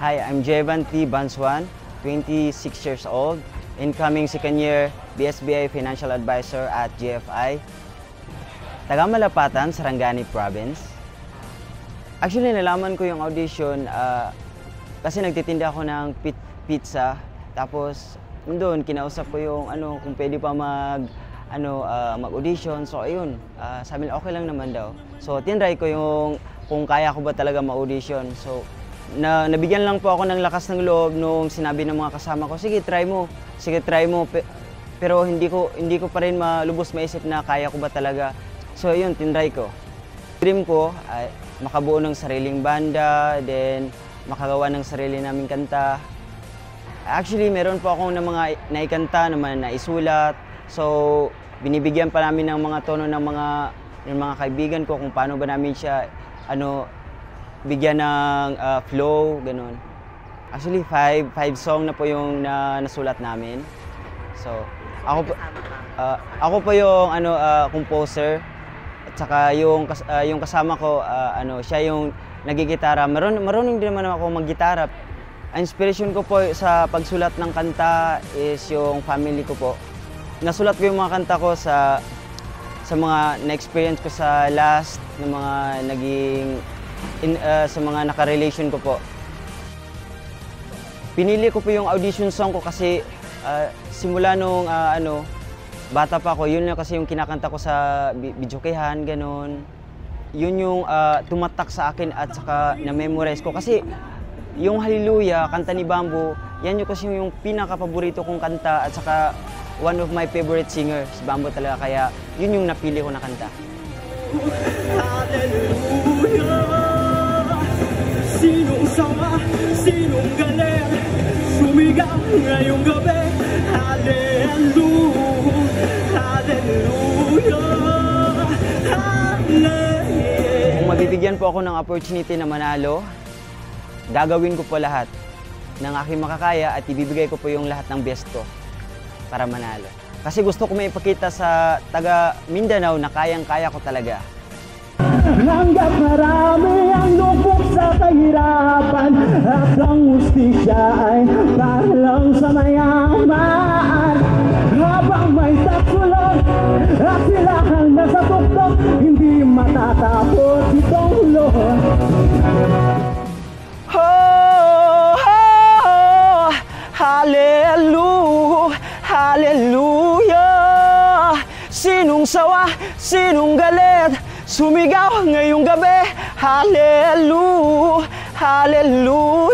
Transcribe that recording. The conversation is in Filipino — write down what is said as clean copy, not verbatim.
Hi, I'm Jevan T. Banswan, 26 years old, incoming second year BSBI Financial Advisor at GFI. Taga Malapatan, Sarangani Province. Actually, nalaman ko yung audition kasi nagtitinda ako ng pizza. Tapos, doon, kinausap ko yung kung pwede pa mag-audition. So, ayun, sabi nila, okay lang naman daw. So, tinry ko yung kung kaya ko ba talaga ma-audition. So, nabigyan lang po ako ng lakas ng loob nung sinabi ng mga kasama ko, sige, try mo. Sige, try mo. Pero hindi ko pa rin malubos maisip na kaya ko ba talaga. So, ayun, tinry ko. Dream ko ay makabuo ng sariling banda, then makagawa ng sarili naming kanta. Actually, meron po akong mga naikanta naman na isulat. So, binibigyan pa namin ng mga tono ng mga kaibigan ko kung paano ba namin siya bigyan ng flow, ganun. Actually, five song na po yung nasulat namin. So, ako po yung composer. At saka yung kasama ko, siya yung nagigitara. Marunong din naman ako maggitara. Ang inspiration ko po sa pagsulat ng kanta is yung family ko po. Nasulat ko yung mga kanta ko sa mga na-experience ko sa last ng mga sa mga naka-relation ko po. Pinili ko po yung audition song ko kasi simula nung bata pa ako, yun na kasi yung kinakanta ko sa videokehan, ganun. Yun yung tumatak sa akin at saka na-memorize ko. Kasi yung Hallelujah, kanta ni Bamboo, yan yung kasi yung pinaka-paborito kong kanta at saka one of my favorite singers, si Bamboo talaga. Kaya yun yung napili ko na kanta. Hallelujah! Sinong sama, sinong galing, sumigaw ngayong gabi. Hallelujah, hallelujah, hallelujah. Kung mabibigyan po ako ng opportunity na manalo, gagawin ko po lahat ng aking makakaya at ibibigay ko po yung lahat ng best ko para manalo. Kasi gusto ko may ipakita sa taga Mindanao na kayang-kaya ko talaga. Hanggat marami ang lupok sa kahirapan at ang hustisya ay parang sa mayaman. Habang may takulog at sila kang nasa tuktok, hindi matatapos itong luhod. Oh, oh, hallelujah, hallelujah. Sinong sawa, sinong galit, sumigaw ngayong gabi. Hallelujah, hallelujah.